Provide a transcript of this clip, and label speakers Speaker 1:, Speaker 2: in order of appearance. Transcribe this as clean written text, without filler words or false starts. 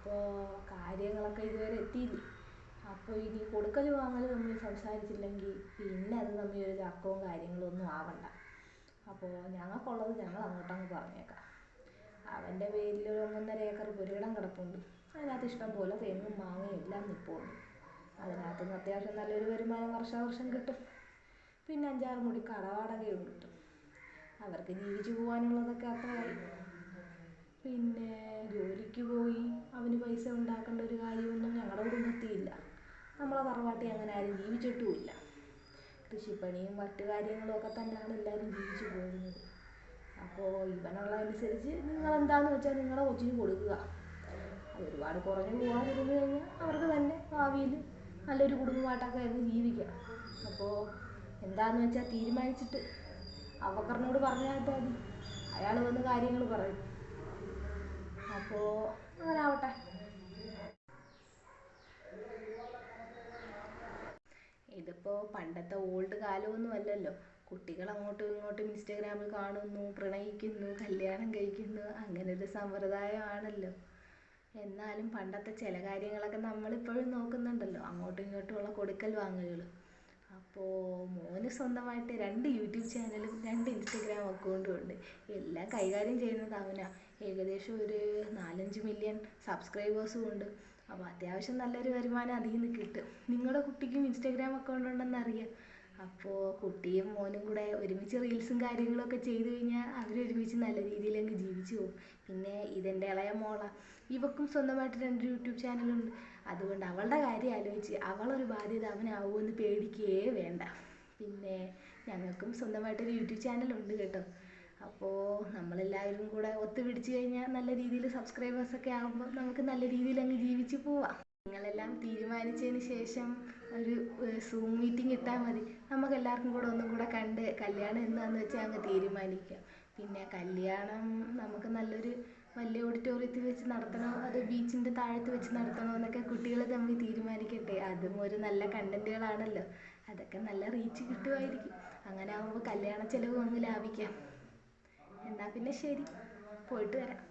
Speaker 1: അപ്പോൾ കാര്യങ്ങളൊക്കെ ഇതുവരെ എത്തിയില്ലേ. അപ്പോൾ ഇനി കൊടുക്കൽ വാങ്ങൽ തമ്മിൽ സംസാരിച്ചില്ലെങ്കിൽ പിന്നെ അത് തമ്മിൽ ഒരു തർക്കവും കാര്യങ്ങളും ഒന്നും ആവണ്ട. അപ്പോൾ ഞങ്ങൾക്കുള്ളത് ഞങ്ങൾ അങ്ങോട്ടങ്ങ് പറഞ്ഞേക്കാം. അവൻ്റെ പേരിൽ ഒരു 1.5 ഏക്കർ പുരയിടം കിടപ്പുണ്ട്. അതിനകത്ത് ഇഷ്ടം പോലെ തെങ്ങും മാങ്ങയും എല്ലാം നിൽപ്പുണ്ട്. അതിനകത്ത് നിന്ന് അത്യാവശ്യം നല്ലൊരു വരുമാനം വർഷാവർഷം കിട്ടും. പിന്നെ 5-6 മുടി കടവാടകയും കിട്ടും. അവർക്ക് ജീവിച്ചു പോകാനുള്ളതൊക്കെ അത്രയായി. പിന്നെ ജോലിക്ക് പോയി അവന് പൈസ ഉണ്ടാക്കേണ്ട ഒരു കാര്യമൊന്നും ഞങ്ങളുടെ കുടുംബത്തിലില്ല. നമ്മളെ തറവാട്ടിൽ അങ്ങനെ ആരും ജീവിച്ചിട്ടുമില്ല. കൃഷിപ്പണിയും മറ്റു കാര്യങ്ങളും ഒക്കെ തന്നെയാണ് എല്ലാവരും ജീവിച്ചു പോകുന്നത്. അപ്പോൾ ഇവനുള്ളതനുസരിച്ച് നിങ്ങളെന്താണെന്ന് വെച്ചാൽ നിങ്ങളുടെ കൊച്ചിന് കൊടുക്കുക. അത് ഒരുപാട് കുറഞ്ഞു പോകാതിരുന്നു കഴിഞ്ഞാൽ അവർക്ക് തന്നെ ഭാവിയിൽ നല്ലൊരു കുടുംബമായിട്ടൊക്കെ ആയിരുന്നു ജീവിക്കാം. അപ്പോൾ എന്താണെന്ന് വെച്ചാൽ തീരുമാനിച്ചിട്ട് അവക്കറിനോട് പറഞ്ഞാൽ മതി. അയാൾ വന്ന് കാര്യങ്ങൾ പറയും. അപ്പോൾ അങ്ങനെ ആവട്ടെ. ഇതിപ്പോൾ പണ്ടത്തെ ഓൾഡ് കാലമൊന്നും അല്ലല്ലോ. കുട്ടികൾ അങ്ങോട്ടും ഇങ്ങോട്ടും ഇൻസ്റ്റാഗ്രാമിൽ കാണുന്നു, പ്രണയിക്കുന്നു, കല്യാണം കഴിക്കുന്നു, അങ്ങനെ ഒരു സമ്പ്രദായമാണല്ലോ. എന്നാലും പണ്ടത്തെ ചില കാര്യങ്ങളൊക്കെ നമ്മളിപ്പോഴും നോക്കുന്നുണ്ടല്ലോ, അങ്ങോട്ടും ഇങ്ങോട്ടുമുള്ള കൊടുക്കൽ വാങ്ങലുകൾ. അപ്പോൾ മോന് സ്വന്തമായിട്ട് 2 യൂട്യൂബ് ചാനലും 2 ഇൻസ്റ്റഗ്രാം അക്കൗണ്ടും ഉണ്ട്. എല്ലാം കൈകാര്യം ചെയ്യുന്നത് അവനാണ്. ഏകദേശം ഒരു 4-5 മില്യൺ സബ്സ്ക്രൈബേഴ്സും ഉണ്ട്. അപ്പോൾ അത്യാവശ്യം നല്ലൊരു വരുമാനം അതിൽ നിന്ന് കിട്ടും. നിങ്ങളുടെ കുട്ടിക്കും ഇൻസ്റ്റഗ്രാം അക്കൗണ്ട് ഉണ്ടെന്ന് അറിയാം. അപ്പോൾ കുട്ടിയും മോനും കൂടെ ഒരുമിച്ച് റീൽസും കാര്യങ്ങളൊക്കെ ചെയ്തു കഴിഞ്ഞാൽ അവരൊരുമിച്ച് നല്ല രീതിയിൽ അങ്ങ് ജീവിച്ചു പോകും. പിന്നെ ഇതെൻ്റെ ഇളയ മോളാണ്. ഇവക്കും സ്വന്തമായിട്ട് 2 യൂട്യൂബ് ചാനലുണ്ട്. അതുകൊണ്ട് അവളുടെ കാര്യം ആലോചിച്ച് അവളൊരു ബാധ്യത അവനാവുമെന്ന് പേടിക്കുകയേ വേണ്ട. പിന്നെ ഞങ്ങൾക്കും സ്വന്തമായിട്ടൊരു യൂട്യൂബ് ചാനലുണ്ട് കേട്ടോ. അപ്പോൾ നമ്മളെല്ലാവരും കൂടെ ഒത്തുപിടിച്ച് കഴിഞ്ഞാൽ നല്ല രീതിയിൽ സബ്സ്ക്രൈബേഴ്സൊക്കെ ആകുമ്പോൾ നമുക്ക് നല്ല രീതിയിൽ അങ്ങ് ജീവിച്ച് പോവാം. നിങ്ങളെല്ലാം തീരുമാനിച്ചതിന് ശേഷം ഒരു സൂം മീറ്റിംഗ് ഇട്ടാൽ മതി. നമുക്കെല്ലാവർക്കും കൂടെ ഒന്നും കൂടെ കണ്ട് കല്യാണം എന്താണെന്ന് വെച്ചാൽ അങ്ങ് തീരുമാനിക്കാം. പിന്നെ കല്യാണം നമുക്ക് നല്ലൊരു വലിയ ഓഡിറ്റോറിയത്തിൽ വെച്ച് നടത്തണോ അതോ ബീച്ചിൻ്റെ താഴത്ത് വെച്ച് നടത്തണോ എന്നൊക്കെ കുട്ടികൾ തമ്മിൽ തീരുമാനിക്കട്ടെ. അതും ഒരു നല്ല കണ്ടൻറ്റുകളാണല്ലോ. അതൊക്കെ നല്ല റീച്ച് കിട്ടുമായിരിക്കും. അങ്ങനെ ആകുമ്പോൾ കല്യാണ ചിലവ് അങ്ങ് ലാഭിക്കാം. എന്നാൽ പിന്നെ ശരി, പോയിട്ട് വരാം.